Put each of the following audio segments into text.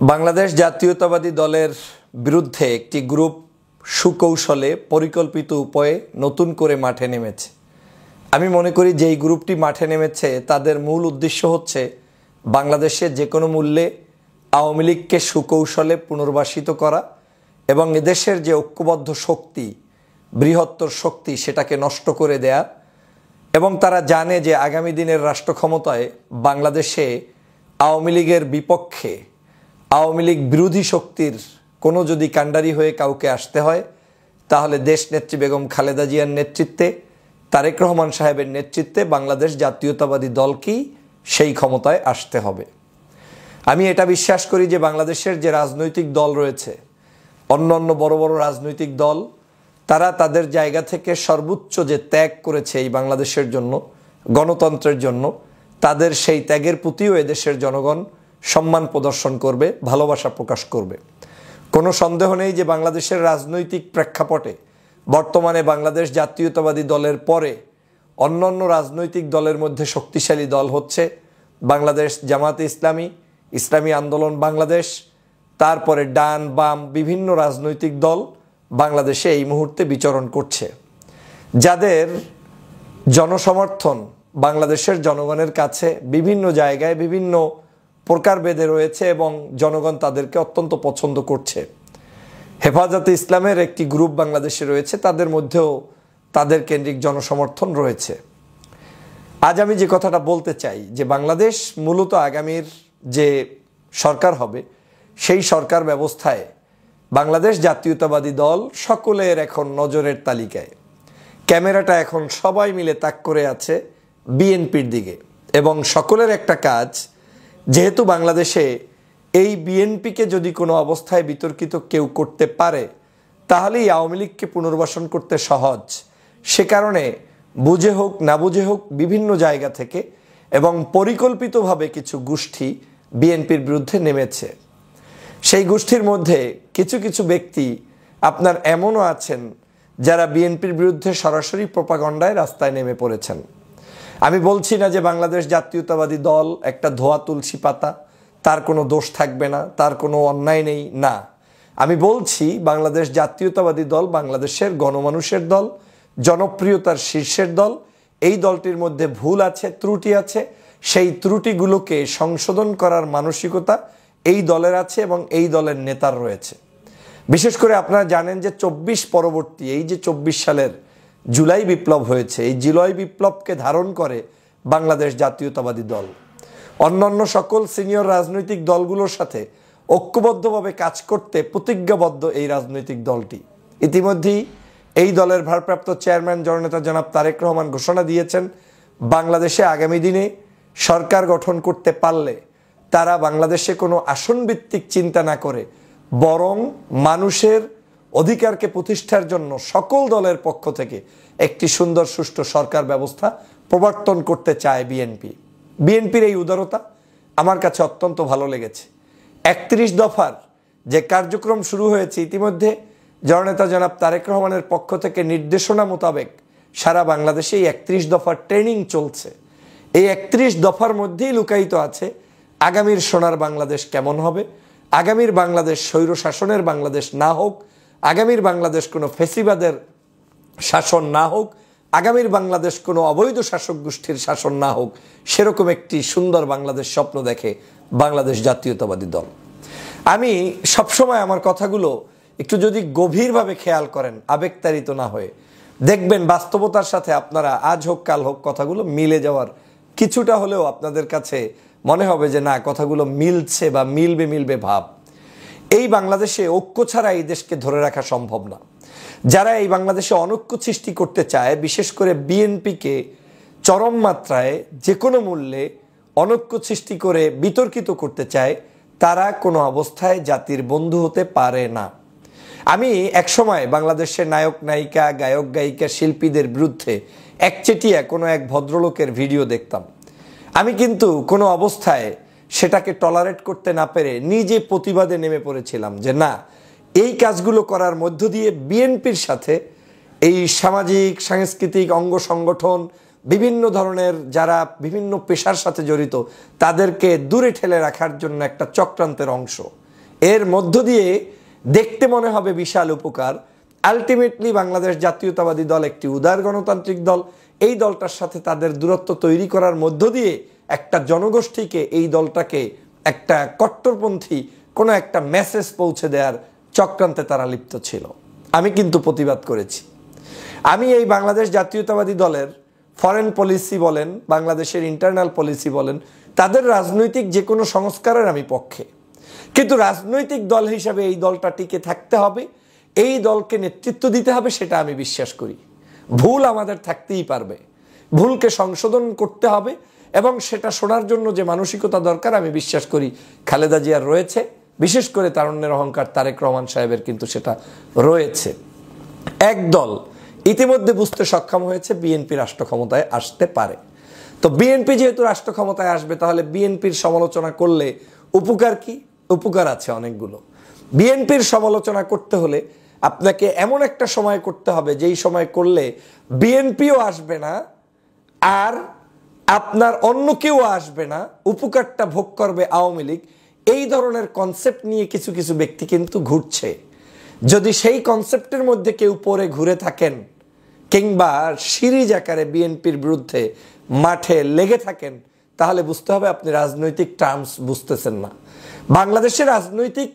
বাংলাদেশ জাতীয়তাবাদী দলের বিরুদ্ধে একটি গ্রুপ সুকৌশলে পরিকল্পিত উপায়ে নতুন করে মাঠে নেমেছে। আমি মনে করি যেই গ্রুপটি মাঠে নেমেছে তাদের মূল উদ্দেশ্য হচ্ছে বাংলাদেশে যে কোনো মূল্যে আওয়ামী লীগকে সুকৌশলে পুনর্বাসিত করা এবং এদেশের যে ঐক্যবদ্ধ শক্তি, বৃহত্তর শক্তি, সেটাকে নষ্ট করে দেয়া। এবং তারা জানে যে আগামী দিনের রাষ্ট্র ক্ষমতায় বাংলাদেশে আওয়ামী লীগের বিপক্ষে, আওয়ামী লীগ বিরোধী শক্তির কোনো যদি কাণ্ডারি হয়ে কাউকে আসতে হয়, তাহলে দেশনেত্রী বেগম খালেদা জিয়ার নেতৃত্বে, তারেক রহমান সাহেবের নেতৃত্বে বাংলাদেশ জাতীয়তাবাদী দলকেই সেই ক্ষমতায় আসতে হবে। আমি এটা বিশ্বাস করি যে বাংলাদেশের যে রাজনৈতিক দল রয়েছে, অন্য বড় বড় রাজনৈতিক দল, তারা তাদের জায়গা থেকে সর্বোচ্চ যে ত্যাগ করেছে এই বাংলাদেশের জন্য, গণতন্ত্রের জন্য, তাদের সেই ত্যাগের প্রতিও এদেশের জনগণ সম্মান প্রদর্শন করবে, ভালোবাসা প্রকাশ করবে। কোনো সন্দেহ নেই যে বাংলাদেশের রাজনৈতিক প্রেক্ষাপটে বর্তমানে বাংলাদেশ জাতীয়তাবাদী দলের পরে অন্যান্য রাজনৈতিক দলের মধ্যে শক্তিশালী দল হচ্ছে বাংলাদেশ জামাতে ইসলামী, ইসলামী আন্দোলন বাংলাদেশ, তারপরে ডান বাম বিভিন্ন রাজনৈতিক দল বাংলাদেশে এই মুহূর্তে বিচরণ করছে, যাদের জনসমর্থন বাংলাদেশের জনগণের কাছে বিভিন্ন জায়গায় বিভিন্ন প্রকারভেদে রয়েছে এবং জনগণ তাদেরকে অত্যন্ত পছন্দ করছে। হেফাজতে ইসলামের একটি গ্রুপ বাংলাদেশে রয়েছে, তাদের মধ্যেও তাদের কেন্দ্রিক জনসমর্থন রয়েছে। আজ আমি যে কথাটা বলতে চাই যে বাংলাদেশ মূলত আগামীর যে সরকার হবে, সেই সরকার ব্যবস্থায় বাংলাদেশ জাতীয়তাবাদী দল সকলের এখন নজরের তালিকায়। ক্যামেরাটা এখন সবাই মিলে তাক করে আছে বিএনপির দিকে এবং সকলের একটা কাজ, যেহেতু বাংলাদেশে এই বিএনপিকে যদি কোনো অবস্থায় বিতর্কিত কেউ করতে পারে, তাহলেই আওয়ামী লীগকে পুনর্বাসন করতে সহজ। সে কারণে বুঝে হোক না বুঝে হোক বিভিন্ন জায়গা থেকে এবং পরিকল্পিতভাবে কিছু গোষ্ঠী বিএনপির বিরুদ্ধে নেমেছে। সেই গোষ্ঠীর মধ্যে কিছু কিছু ব্যক্তি আপনার এমনও আছেন যারা বিএনপির বিরুদ্ধে সরাসরি প্রোপাগান্ডায় রাস্তায় নেমে পড়েছেন। আমি বলছি না যে বাংলাদেশ জাতীয়তাবাদী দল একটা ধোয়া তুলসী পাতা, তার কোনো দোষ থাকবে না, তার কোনো অন্যায় নেই, না। আমি বলছি বাংলাদেশ জাতীয়তাবাদী দল বাংলাদেশের গণমানুষের দল, জনপ্রিয়তার শীর্ষের দল। এই দলটির মধ্যে ভুল আছে, ত্রুটি আছে, সেই ত্রুটিগুলোকে সংশোধন করার মানসিকতা এই দলের আছে এবং এই দলের নেতার রয়েছে। বিশেষ করে আপনারা জানেন যে 24 পরবর্তী এই যে 24 সালের জুলাই বিপ্লব হয়েছে, এই জুলাই বিপ্লবকে ধারণ করে বাংলাদেশ জাতীয়তাবাদী দল অন্যান্য সকল সিনিয়র রাজনৈতিক দলগুলোর সাথে ঐক্যবদ্ধভাবে কাজ করতে প্রতিজ্ঞাবদ্ধ। এই রাজনৈতিক দলটি ইতিমধ্যেই এই দলের ভারপ্রাপ্ত চেয়ারম্যান জননেতা জনাব তারেক রহমান ঘোষণা দিয়েছেন, বাংলাদেশে আগামী দিনে সরকার গঠন করতে পারলে তারা বাংলাদেশে কোনো আসনভিত্তিক চিন্তা না করে বরং মানুষের অধিকারকে প্রতিষ্ঠার জন্য সকল দলের পক্ষ থেকে একটি সুন্দর সুষ্ঠু সরকার ব্যবস্থা প্রবর্তন করতে চায় বিএনপি। বিএনপির এই উদারতা আমার কাছে অত্যন্ত ভালো লেগেছে। 31 দফার যে কার্যক্রম শুরু হয়েছে, ইতিমধ্যে জননেতা জনাব তারেক রহমানের পক্ষ থেকে নির্দেশনা মোতাবেক সারা বাংলাদেশে এই 31 দফার ট্রেনিং চলছে। এই 31 দফার মধ্যেই লুকায়িত আছে আগামীর সোনার বাংলাদেশ কেমন হবে, আগামীর বাংলাদেশ স্বৈর শাসনের বাংলাদেশ না হোক, আগামীর বাংলাদেশ কোনো ফেসিবাদের শাসন না হোক, আগামীর বাংলাদেশ কোনো অবৈধ শাসক গোষ্ঠীর শাসন না হোক, সেরকম একটি সুন্দর বাংলাদেশ স্বপ্ন দেখে বাংলাদেশ জাতীয়তাবাদী দল। আমি সবসময় আমার কথাগুলো একটু যদি গভীরভাবে খেয়াল করেন, আবেগতাড়িত না হয়ে, দেখবেন বাস্তবতার সাথে আপনারা আজ হোক কাল হোক কথাগুলো মিলে যাওয়ার কিছুটা হলেও আপনাদের কাছে মনে হবে যে না, কথাগুলো মিলছে বা মিলবে ভাব। এই বাংলাদেশে ঐক্য ছাড়া এই দেশকে ধরে রাখা সম্ভব না। যারা এই বাংলাদেশে অনৈক্য সৃষ্টি করতে চায়, বিশেষ করে বিএনপিকে চরম মাত্রায় যে কোনো মূল্যে অনৈক্য সৃষ্টি করে বিতর্কিত করতে চায়, তারা কোনো অবস্থায় জাতির বন্ধু হতে পারে না। আমি একসময় বাংলাদেশের নায়ক নায়িকা, গায়ক গায়িকা, শিল্পীদের বিরুদ্ধে একচেটিয়া কোনো এক ভদ্রলোকের ভিডিও দেখতাম। আমি কিন্তু কোনো অবস্থায় সেটাকে টলারেট করতে না পেরে নিজে প্রতিবাদে নেমে পড়েছিলাম যে না, এই কাজগুলো করার মধ্য দিয়ে বিএনপির সাথে এই সামাজিক সাংস্কৃতিক অঙ্গ সংগঠন, বিভিন্ন ধরনের যারা বিভিন্ন পেশার সাথে জড়িত, তাদেরকে দূরে ঠেলে রাখার জন্য একটা চক্রান্তের অংশ। এর মধ্য দিয়ে দেখতে মনে হবে বিশাল উপকার। আলটিমেটলি বাংলাদেশ জাতীয়তাবাদী দল একটি উদার গণতান্ত্রিক দল। এই দলটার সাথে তাদের দূরত্ব তৈরি করার মধ্য দিয়ে একটা জনগোষ্ঠীকে, এই দলটাকে একটা কট্টরপন্থী কোনো একটা মেসেজ পৌঁছে দেওয়ার চক্রান্তে তারা লিপ্ত ছিল। আমি কিন্তু প্রতিবাদ করেছি। আমি এই বাংলাদেশ জাতীয়তাবাদী দলের ফরেন পলিসি বলেন, বাংলাদেশের ইন্টারনাল পলিসি বলেন, তাদের রাজনৈতিক যে কোনো সংস্কারের আমি পক্ষে। কিন্তু রাজনৈতিক দল হিসাবে এই দলটা টিকে থাকতে হবে, এই দলকে নেতৃত্ব দিতে হবে, সেটা আমি বিশ্বাস করি। ভুল আমাদের থাকতেই পারবে, ভুলকে সংশোধন করতে হবে, এবং সেটা শোনার জন্য যে মানসিকতা দরকার আমি বিশ্বাস করি খালেদা জিয়ার রয়েছে, বিশেষ করে তারুণ্যের অহংকার তারেক রহমান সাহেবের কিন্তু সেটা রয়েছে। এক দল ইতিমধ্যে বুঝতে সক্ষম হয়েছে বিএনপি রাষ্ট্র ক্ষমতায় আসতে পারে। তো বিএনপি যেহেতু রাষ্ট্র ক্ষমতায় আসবে, তাহলে বিএনপির সমালোচনা করলে উপকার কি? উপকার আছে অনেকগুলো। বিএনপির সমালোচনা করতে হলে আপনাকে এমন একটা সময় করতে হবে যেই সময় করলে বিএনপিও আসবে না আর আপনার অন্য কেউ আসবে না, উপকারটা ভোগ করবে আওয়ামী লীগ। এই ধরনের কনসেপ্ট নিয়ে কিছু কিছু ব্যক্তি কিন্তু ঘুরছে। যদি সেই কনসেপ্টের মধ্যে কেউ পরে ঘুরে থাকেন কিংবা সিরিজ আকারে বিএনপির বিরুদ্ধে মাঠে লেগে থাকেন, তাহলে বুঝতে হবে আপনি রাজনৈতিক টার্মস বুঝতেছেন না। বাংলাদেশের রাজনৈতিক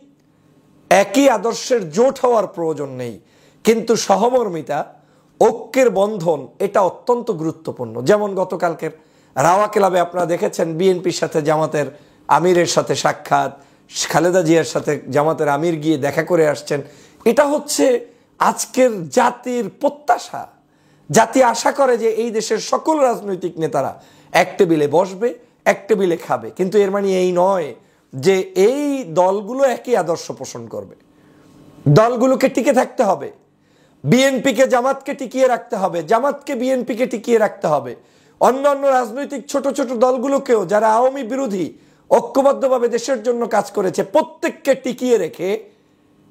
একই আদর্শের জোট হওয়ার প্রয়োজন নেই, কিন্তু সহমর্মিতা, ঐক্যের বন্ধন এটা অত্যন্ত গুরুত্বপূর্ণ। যেমন গতকালকের রাওয়া ক্লাবে আপনারা দেখেছেন বিএনপির সাথে জামাতের আমিরের সাথে সাক্ষাৎ, খালেদা জিয়ার সাথে জামাতের আমির গিয়ে দেখা করে আসছেন। এটা হচ্ছে আজকের জাতির প্রত্যাশা। জাতি আশা করে যে এই দেশের সকল রাজনৈতিক নেতারা এক টেবিলে বসবে, এক টেবিলে খাবে। কিন্তু এর মানে এই নয় যে এই দলগুলো একই আদর্শ পোষণ করবে। দলগুলোকে টিকে থাকতে হবে। বিএনপিকে জামাতকে টিকিয়ে রাখতে হবে, জামাতকে বিএনপিকে টিকিয়ে রাখতে হবে। অন্যান্য রাজনৈতিক ছোট ছোট দলগুলোকেও, যারা আওয়ামী বিরোধী ঐক্যবদ্ধভাবে দেশের জন্য কাজ করেছে, প্রত্যেককে টিকিয়ে রেখে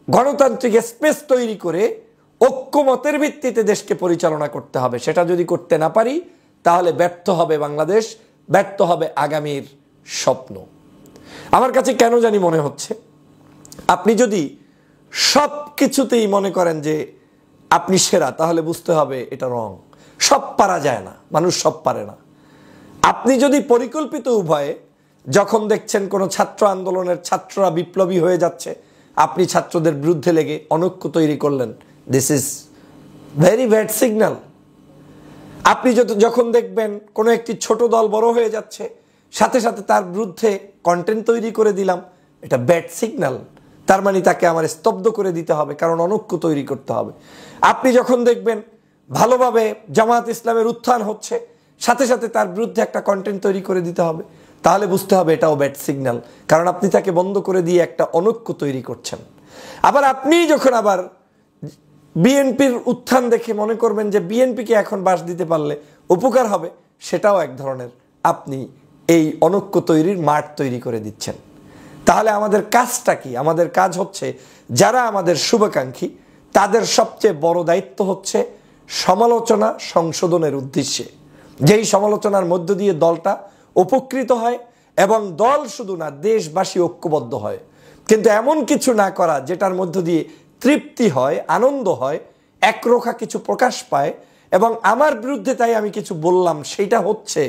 গণতান্ত্রিক স্পেস তৈরি করে ঐক্যমতের ভিত্তিতে দেশকে পরিচালনা করতে হবে। সেটা যদি করতে না পারি, তাহলে ব্যর্থ হবে বাংলাদেশ, ব্যর্থ হবে আগামীর স্বপ্ন। আমার কাছে কেন জানি মনে হচ্ছে, আপনি যদি সব কিছুতেই মনে করেন যে আপনি সেরা, তাহলে বুঝতে হবে এটা রং। সব পারা যায় না, মানুষ সব পারে না। আপনি যদি পরিকল্পিত উভয়ে, যখন দেখছেন কোনো ছাত্র আন্দোলনের ছাত্ররা বিপ্লবী হয়ে যাচ্ছে, আপনি ছাত্রদের বিরুদ্ধে লেগে অনৈক্য তৈরি করলেন, this is very bad signal. আপনি যখন দেখবেন কোনো একটি ছোট দল বড় হয়ে যাচ্ছে, সাথে সাথে তার বিরুদ্ধে কন্টেন্ট তৈরি করে দিলাম, এটা ব্যাড সিগন্যাল। তার মানে তাকে আমার স্তব্ধ করে দিতে হবে, কারণ অনৈক্য তৈরি করতে হবে। আপনি যখন দেখবেন ভালোভাবে জামাত ইসলামের উত্থান হচ্ছে, সাথে সাথে তার বিরুদ্ধে একটা কন্টেন্ট তৈরি করে দিতে হবে, তাহলে বুঝতে হবে এটাও ব্যাড সিগন্যাল, কারণ আপনি তাকে বন্ধ করে দিয়ে একটা অনৈক্য তৈরি করছেন। আবার আপনি যখন আবার বিএনপির উত্থান দেখে মনে করবেন যে বিএনপিকে এখন বাস দিতে পারলে উপকার হবে, সেটাও এক ধরনের আপনি এই অনৈক্য তৈরির মাঠ তৈরি করে দিচ্ছেন। তাহলে আমাদের কাজটা কি? আমাদের কাজ হচ্ছে, যারা আমাদের শুভাকাঙ্ক্ষী তাদের সবচেয়ে বড় দায়িত্ব হচ্ছে সমালোচনা সংশোধনের উদ্দেশ্যে, যেই সমালোচনার মধ্য দিয়ে দলটা উপকৃত হয় এবং দল শুধু না, দেশবাসী ঐক্যবদ্ধ হয়। কিন্তু এমন কিছু না করা যেটার মধ্য দিয়ে তৃপ্তি হয়, আনন্দ হয়, একরোখা কিছু প্রকাশ পায়, এবং আমার বিরুদ্ধে তাই আমি কিছু বললাম, সেটা হচ্ছে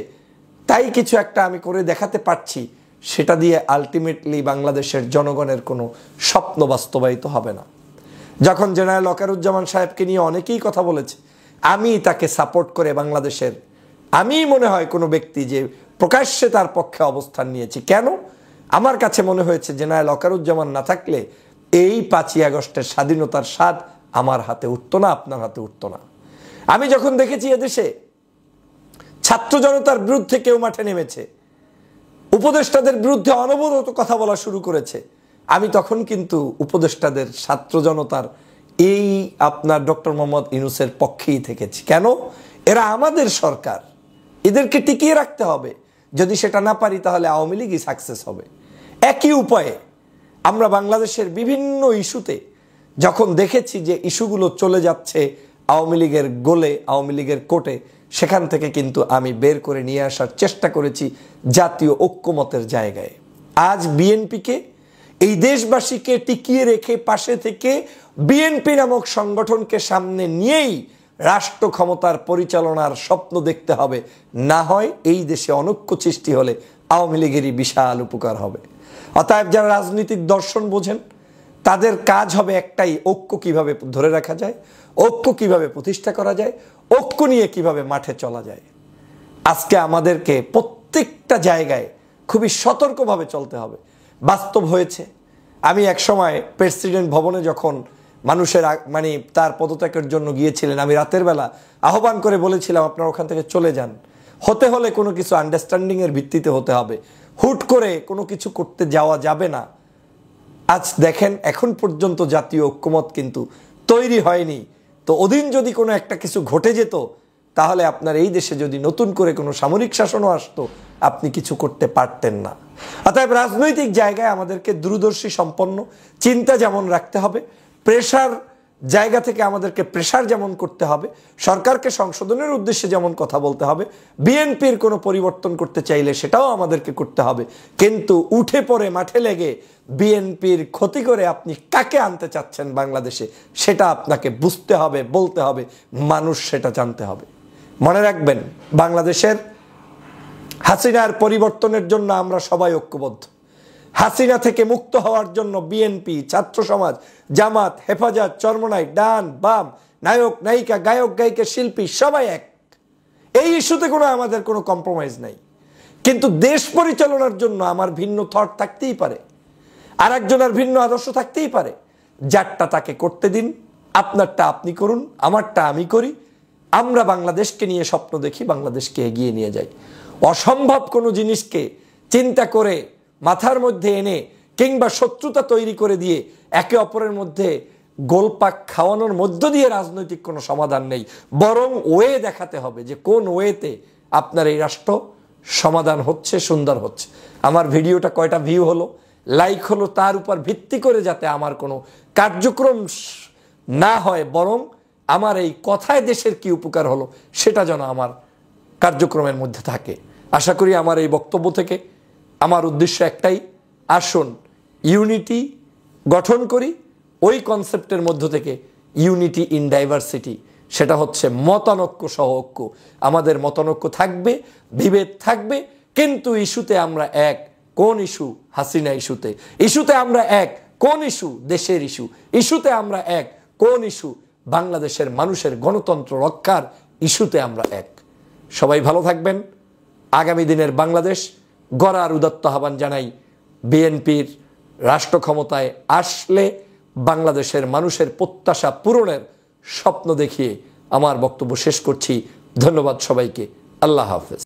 তাই কিছু একটা আমি করে দেখাতে পারছি, সেটা দিয়ে আলটিমেটলি বাংলাদেশের জনগণের কোনো স্বপ্ন বাস্তবায়িত হবে না। যখন জেনারেল ওয়াকারুজ্জামান সাহেবকে নিয়ে অনেকেই কথা বলেছে, আমি তাকে সাপোর্ট করে বাংলাদেশের, আমি মনে হয় কোনো ব্যক্তি যে প্রকাশ্যে তার পক্ষে অবস্থান নিয়েছি। কেন? আমার কাছে মনে হয়েছে জেনারেল ওয়াকারুজ্জামান না থাকলে এই 5ই আগস্টের স্বাধীনতার স্বাদ আমার হাতে উঠতো না, আপনার হাতে উঠতো না। আমি যখন দেখেছি এদেশে ছাত্র জনতার বিরুদ্ধে কেউ মাঠে নেমেছে, উপদেষ্টাদের বিরুদ্ধে অনবরত কথা বলা শুরু করেছে, আমি তখন কিন্তু উপদেষ্টাদের, ছাত্র জনতার, এই আপনার ডক্টর মোহাম্মদ ইউনূসের পক্ষেই থেকেছি। কেন? এরা আমাদের সরকার, এদেরকে টিকিয়ে রাখতে হবে। যদি সেটা না পারি, তাহলে আওয়ামী লীগই সাকসেস হবে। একই উপায়ে আমরা বাংলাদেশের বিভিন্ন ইস্যুতে যখন দেখেছি যে ইস্যুগুলো চলে যাচ্ছে আওয়ামী লীগের গোলে, আওয়ামী লীগের কোর্টে, সেখান থেকে কিন্তু আমি বের করে নিয়ে আসার চেষ্টা করেছি জাতীয় ঐক্যমতের জায়গায়। আজ বিএনপিকে এই দেশবাসীকে টিকিয়ে রেখে পাশে থেকে বিএনপি নামক সংগঠনকে সামনে নিয়েই রাষ্ট্র ক্ষমতার পরিচালনার স্বপ্ন দেখতে হবে। না হয় এই দেশে অনৈক্য সৃষ্টি হলে আওয়ামী লীগেরই বিশাল উপকার হবে। অতএব যারা রাজনৈতিক দর্শন বোঝেন তাদের কাজ হবে একটাই, ঐক্য কিভাবে ধরে রাখা যায়, ঐক্য কিভাবে প্রতিষ্ঠা করা যায়, ঐক্য নিয়ে কিভাবে মাঠে চলা যায়। আজকে আমাদেরকে প্রত্যেকটা জায়গায় খুবই সতর্কভাবে চলতে হবে। বাস্তব হয়েছে, আমি এক সময় প্রেসিডেন্ট ভবনে যখন মানুষের মানে তার পদত্যাগের জন্য গিয়েছিলেন, আমি রাতের বেলা আহ্বান করে বলেছিলাম আপনারা ওখান থেকে চলে যান। হতে হলে কোনো কিছু আন্ডারস্ট্যান্ডিংয়ের ভিত্তিতে হতে হবে, হুট করে কোনো কিছু করতে যাওয়া যাবে না। আজ দেখেন এখন পর্যন্ত জাতীয় ঐক্যমত কিন্তু তৈরি হয়নি। তো ওদিন যদি কোনো একটা কিছু ঘটে যেত তাহলে আপনার এই দেশে যদি নতুন করে কোনো সামরিক শাসনও আসতো আপনি কিছু করতে পারতেন না। অতএব রাজনৈতিক জায়গায় আমাদেরকে দূরদর্শী সম্পন্ন চিন্তা যেমন রাখতে হবে, প্রেশার জায়গা থেকে আমাদেরকে প্রেশার যেমন করতে হবে, সরকারকে সংশোধনের উদ্দেশ্যে যেমন কথা বলতে হবে, বিএনপির কোনো পরিবর্তন করতে চাইলে সেটাও আমাদেরকে করতে হবে। কিন্তু উঠে পড়ে মাঠে লেগে বিএনপির ক্ষতি করে আপনি কাকে আনতে চাচ্ছেন বাংলাদেশে সেটা আপনাকে বুঝতে হবে, বলতে হবে, মানুষ সেটা জানতে হবে। মনে রাখবেন, বাংলাদেশের হাসিনার পরিবর্তনের জন্য আমরা সবাই ঐক্যবদ্ধ। হাসিনা থেকে মুক্ত হওয়ার জন্য বিএনপি, ছাত্র সমাজ, জামাত, হেফাজত, চরমনাই, ডান বাম, নায়ক নায়িকা, গায়ক গায়িকা, শিল্পী সবাই এক। এই ইস্যুতে আমাদের কোনো কম্প্রোমাইজ নাই। কিন্তু দেশ পরিচালনার জন্য আমার ভিন্ন থট থাকতেই পারে, আর একজনের ভিন্ন আদর্শ থাকতেই পারে। যারটা তাকে করতে দিন, আপনারটা আপনি করুন, আমারটা আমি করি। আমরা বাংলাদেশকে নিয়ে স্বপ্ন দেখি, বাংলাদেশকে এগিয়ে নিয়ে যাই। অসম্ভব কোনো জিনিসকে চিন্তা করে মাথার মধ্যে এনে কিংবা শত্রুতা তৈরি করে দিয়ে একে অপরের মধ্যে গোলপাক খাওয়ানোর মধ্য দিয়ে রাজনৈতিক কোনো সমাধান নেই। বরং ওয়ে দেখাতে হবে যে কোন ওয়েতে আপনার এই রাষ্ট্র সমাধান হচ্ছে, সুন্দর হচ্ছে। আমার ভিডিওটা কয়টা ভিউ হলো, লাইক হলো, তার উপর ভিত্তি করে যাতে আমার কোনো কার্যক্রম না হয়, বরং আমার এই কথায় দেশের কি উপকার হলো সেটা যেন আমার কার্যক্রমের মধ্যে থাকে। আশা করি আমার এই বক্তব্য থেকে আমার উদ্দেশ্য একটাই, আসুন ইউনিটি গঠন করি। ওই কনসেপ্টের মধ্য থেকে ইউনিটি ইন ডাইভার্সিটি, সেটা হচ্ছে মতানৈক্য সহ ঐক্য। আমাদের মতানৈক্য থাকবে, বিভেদ থাকবে, কিন্তু ইস্যুতে আমরা এক। কোন ইস্যু? হাসিনা ইস্যুতে। ইস্যুতে আমরা এক। কোন ইস্যু? দেশের ইস্যু। ইস্যুতে আমরা এক। কোন ইস্যু? বাংলাদেশের মানুষের গণতন্ত্র রক্ষার ইস্যুতে আমরা এক। সবাই ভালো থাকবেন। আগামী দিনের বাংলাদেশ গড়ার উদাত্ত আহ্বান জানাই। বিএনপির রাষ্ট্র ক্ষমতায় আসলে বাংলাদেশের মানুষের প্রত্যাশা পূরণের স্বপ্ন দেখিয়ে আমার বক্তব্য শেষ করছি। ধন্যবাদ সবাইকে। আল্লাহ হাফেজ।